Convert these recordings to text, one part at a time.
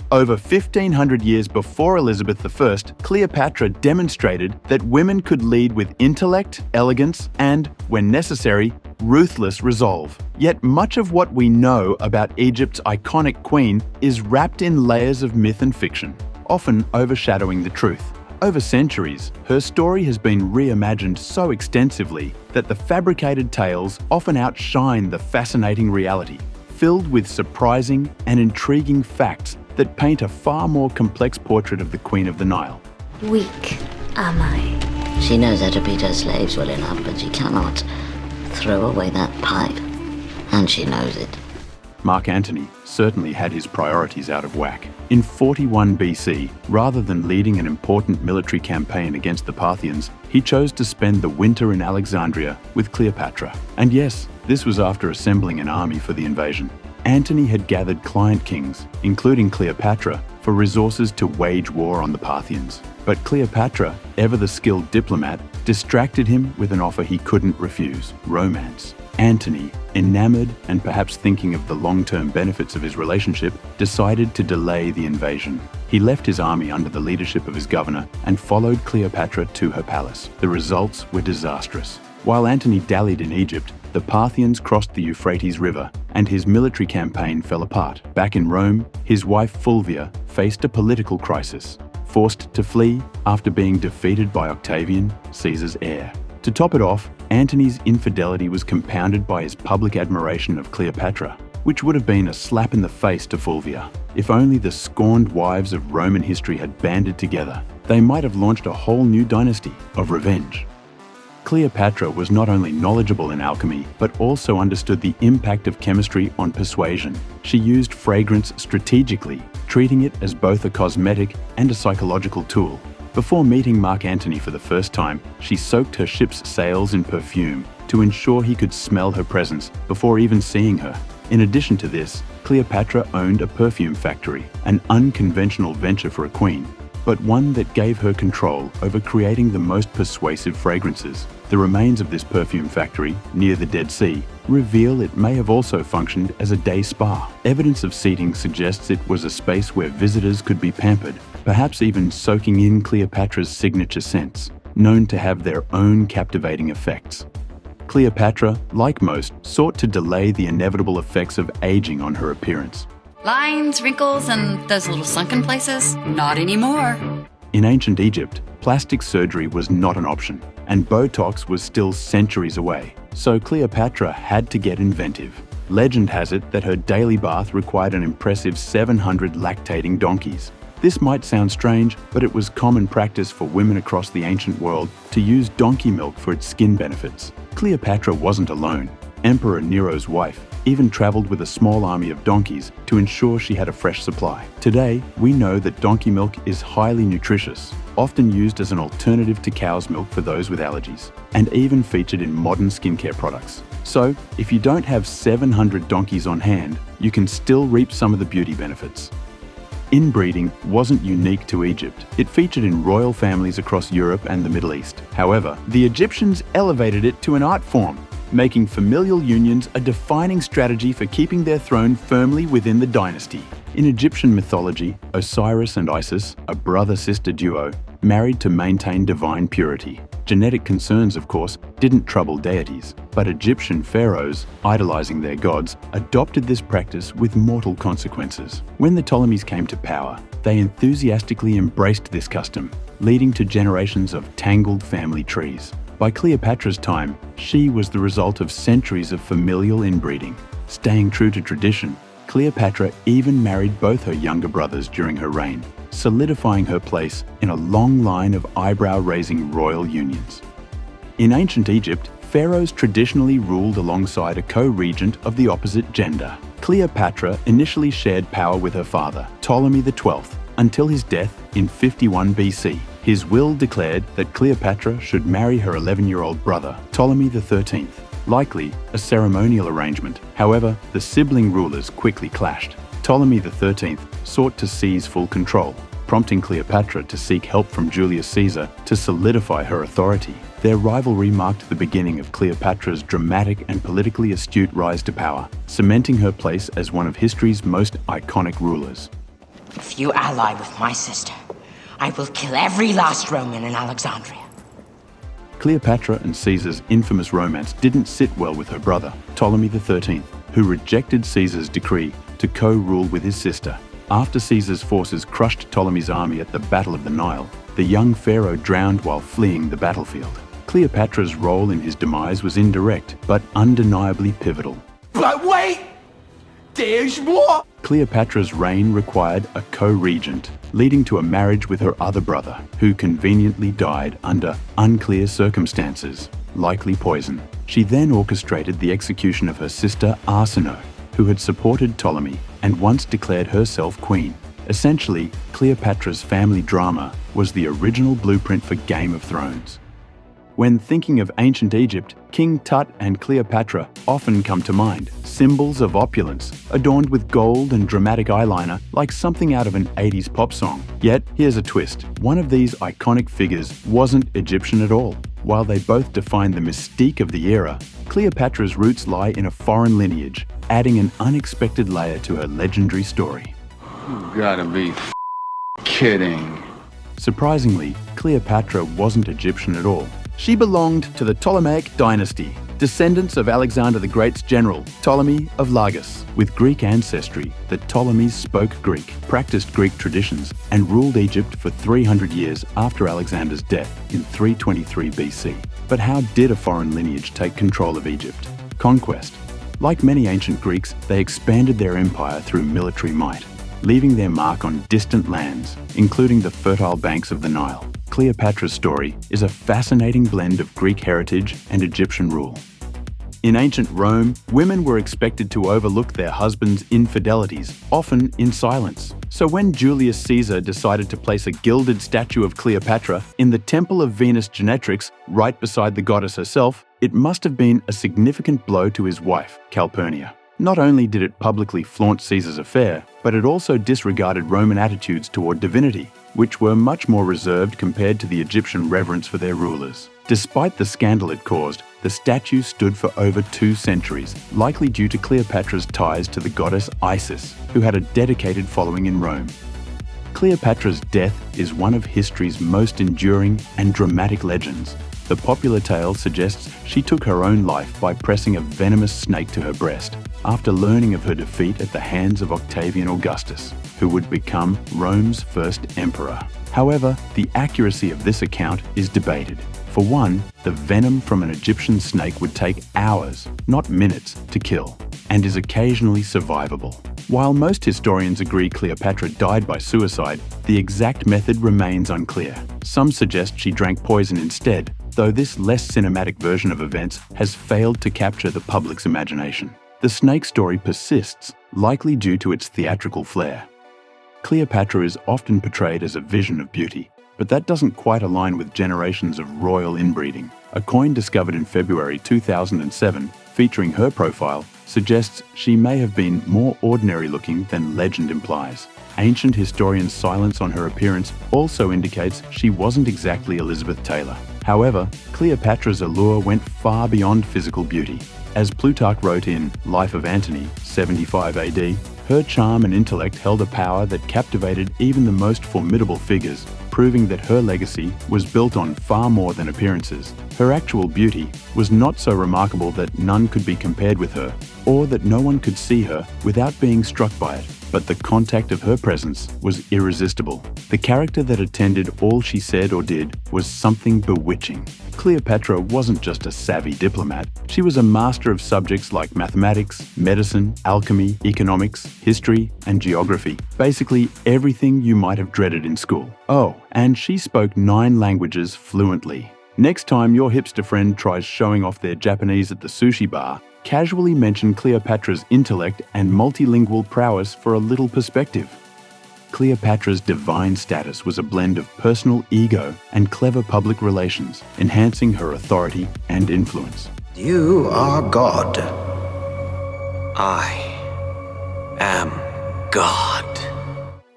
Over 1,500 years before Elizabeth I, Cleopatra demonstrated that women could lead with intellect, elegance, and, when necessary, ruthless resolve. Yet much of what we know about Egypt's iconic queen is wrapped in layers of myth and fiction, often overshadowing the truth. Over centuries, her story has been reimagined so extensively that the fabricated tales often outshine the fascinating reality, filled with surprising and intriguing facts that paint a far more complex portrait of the Queen of the Nile. Weak am I? She knows how to beat her slaves well enough, but she cannot throw away that pipe. And she knows it. Mark Antony certainly had his priorities out of whack. In 41 BC, rather than leading an important military campaign against the Parthians, he chose to spend the winter in Alexandria with Cleopatra. And yes, this was after assembling an army for the invasion. Antony had gathered client kings, including Cleopatra, for resources to wage war on the Parthians. But Cleopatra, ever the skilled diplomat, distracted him with an offer he couldn't refuse: romance. Antony, enamored and perhaps thinking of the long-term benefits of his relationship, decided to delay the invasion. He left his army under the leadership of his governor and followed Cleopatra to her palace. The results were disastrous. While Antony dallied in Egypt, the Parthians crossed the Euphrates River, and his military campaign fell apart. Back in Rome, his wife Fulvia faced a political crisis, forced to flee after being defeated by Octavian, Caesar's heir. To top it off, Antony's infidelity was compounded by his public admiration of Cleopatra, which would have been a slap in the face to Fulvia. If only the scorned wives of Roman history had banded together, they might have launched a whole new dynasty of revenge. Cleopatra was not only knowledgeable in alchemy, but also understood the impact of chemistry on persuasion. She used fragrance strategically, treating it as both a cosmetic and a psychological tool. Before meeting Mark Antony for the first time, she soaked her ship's sails in perfume to ensure he could smell her presence before even seeing her. In addition to this, Cleopatra owned a perfume factory, an unconventional venture for a queen, but one that gave her control over creating the most persuasive fragrances. The remains of this perfume factory, near the Dead Sea, reveal it may have also functioned as a day spa. Evidence of seating suggests it was a space where visitors could be pampered, perhaps even soaking in Cleopatra's signature scents, known to have their own captivating effects. Cleopatra, like most, sought to delay the inevitable effects of aging on her appearance. Lines, wrinkles, and those little sunken places? Not anymore. In ancient Egypt, plastic surgery was not an option, and Botox was still centuries away. So Cleopatra had to get inventive. Legend has it that her daily bath required an impressive 700 lactating donkeys. This might sound strange, but it was common practice for women across the ancient world to use donkey milk for its skin benefits. Cleopatra wasn't alone. Emperor Nero's wife even traveled with a small army of donkeys to ensure she had a fresh supply. Today, we know that donkey milk is highly nutritious, often used as an alternative to cow's milk for those with allergies, and even featured in modern skincare products. So, if you don't have 700 donkeys on hand, you can still reap some of the beauty benefits. Inbreeding wasn't unique to Egypt. It featured in royal families across Europe and the Middle East. However, the Egyptians elevated it to an art form, making familial unions a defining strategy for keeping their throne firmly within the dynasty. In Egyptian mythology, Osiris and Isis, a brother-sister duo, married to maintain divine purity. Genetic concerns, of course, didn't trouble deities, but Egyptian pharaohs, idolizing their gods, adopted this practice with mortal consequences. When the Ptolemies came to power, they enthusiastically embraced this custom, leading to generations of tangled family trees. By Cleopatra's time, she was the result of centuries of familial inbreeding. Staying true to tradition, Cleopatra even married both her younger brothers during her reign, solidifying her place in a long line of eyebrow-raising royal unions. In ancient Egypt, pharaohs traditionally ruled alongside a co-regent of the opposite gender. Cleopatra initially shared power with her father, Ptolemy XII, until his death in 51 BC. His will declared that Cleopatra should marry her 11-year-old brother, Ptolemy XIII, likely a ceremonial arrangement. However, the sibling rulers quickly clashed. Ptolemy XIII sought to seize full control, prompting Cleopatra to seek help from Julius Caesar to solidify her authority. Their rivalry marked the beginning of Cleopatra's dramatic and politically astute rise to power, cementing her place as one of history's most iconic rulers. If you ally with my sister, I will kill every last Roman in Alexandria. Cleopatra and Caesar's infamous romance didn't sit well with her brother, Ptolemy XIII, who rejected Caesar's decree to co-rule with his sister. After Caesar's forces crushed Ptolemy's army at the Battle of the Nile, the young pharaoh drowned while fleeing the battlefield. Cleopatra's role in his demise was indirect, but undeniably pivotal. But wait! There's more! Cleopatra's reign required a co-regent, leading to a marriage with her other brother, who conveniently died under unclear circumstances, likely poison. She then orchestrated the execution of her sister Arsinoe, who had supported Ptolemy and once declared herself queen. Essentially, Cleopatra's family drama was the original blueprint for Game of Thrones. When thinking of ancient Egypt, King Tut and Cleopatra often come to mind, symbols of opulence, adorned with gold and dramatic eyeliner like something out of an 80s pop song. Yet, here's a twist. One of these iconic figures wasn't Egyptian at all. While they both define the mystique of the era, Cleopatra's roots lie in a foreign lineage, adding an unexpected layer to her legendary story. You gotta be kidding. Surprisingly, Cleopatra wasn't Egyptian at all. She belonged to the Ptolemaic dynasty, descendants of Alexander the Great's general, Ptolemy of Lagos. With Greek ancestry, the Ptolemies spoke Greek, practiced Greek traditions, and ruled Egypt for 300 years after Alexander's death in 323 BC. But how did a foreign lineage take control of Egypt? Conquest. Like many ancient Greeks, they expanded their empire through military might, leaving their mark on distant lands, including the fertile banks of the Nile. Cleopatra's story is a fascinating blend of Greek heritage and Egyptian rule. In ancient Rome, women were expected to overlook their husbands' infidelities, often in silence. So when Julius Caesar decided to place a gilded statue of Cleopatra in the Temple of Venus Genetrix, right beside the goddess herself, it must have been a significant blow to his wife, Calpurnia. Not only did it publicly flaunt Caesar's affair, but it also disregarded Roman attitudes toward divinity, which were much more reserved compared to the Egyptian reverence for their rulers. Despite the scandal it caused, the statue stood for over 2 centuries, likely due to Cleopatra's ties to the goddess Isis, who had a dedicated following in Rome. Cleopatra's death is one of history's most enduring and dramatic legends. The popular tale suggests she took her own life by pressing a venomous snake to her breast, after learning of her defeat at the hands of Octavian Augustus, who would become Rome's first emperor. However, the accuracy of this account is debated. For one, the venom from an Egyptian snake would take hours, not minutes, to kill, and is occasionally survivable. While most historians agree Cleopatra died by suicide, the exact method remains unclear. Some suggest she drank poison instead, though this less cinematic version of events has failed to capture the public's imagination. The snake story persists, likely due to its theatrical flair. Cleopatra is often portrayed as a vision of beauty, but that doesn't quite align with generations of royal inbreeding. A coin discovered in February 2007, featuring her profile, suggests she may have been more ordinary-looking than legend implies. Ancient historians' silence on her appearance also indicates she wasn't exactly Elizabeth Taylor. However, Cleopatra's allure went far beyond physical beauty. As Plutarch wrote in Life of Antony, 75 AD, her charm and intellect held a power that captivated even the most formidable figures, proving that her legacy was built on far more than appearances. Her actual beauty was not so remarkable that none could be compared with her, or that no one could see her without being struck by it. But the contact of her presence was irresistible. The character that attended all she said or did was something bewitching. Cleopatra wasn't just a savvy diplomat. She was a master of subjects like mathematics, medicine, alchemy, economics, history, and geography. Basically everything you might have dreaded in school. Oh, and she spoke 9 languages fluently. Next time your hipster friend tries showing off their Japanese at the sushi bar, casually mention Cleopatra's intellect and multilingual prowess for a little perspective. Cleopatra's divine status was a blend of personal ego and clever public relations, enhancing her authority and influence. You are God. I am God.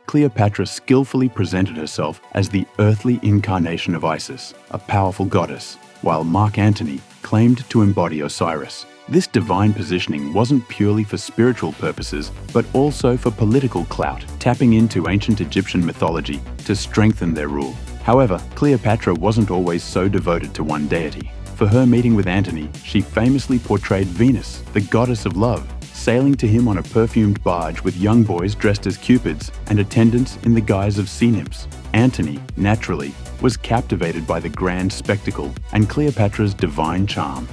Cleopatra skillfully presented herself as the earthly incarnation of Isis, a powerful goddess, while Mark Antony claimed to embody Osiris, This divine positioning wasn't purely for spiritual purposes, but also for political clout, tapping into ancient Egyptian mythology to strengthen their rule. However, Cleopatra wasn't always so devoted to one deity. For her meeting with Antony, she famously portrayed Venus, the goddess of love, sailing to him on a perfumed barge with young boys dressed as cupids and attendants in the guise of sea nymphs. Antony, naturally, was captivated by the grand spectacle and Cleopatra's divine charm.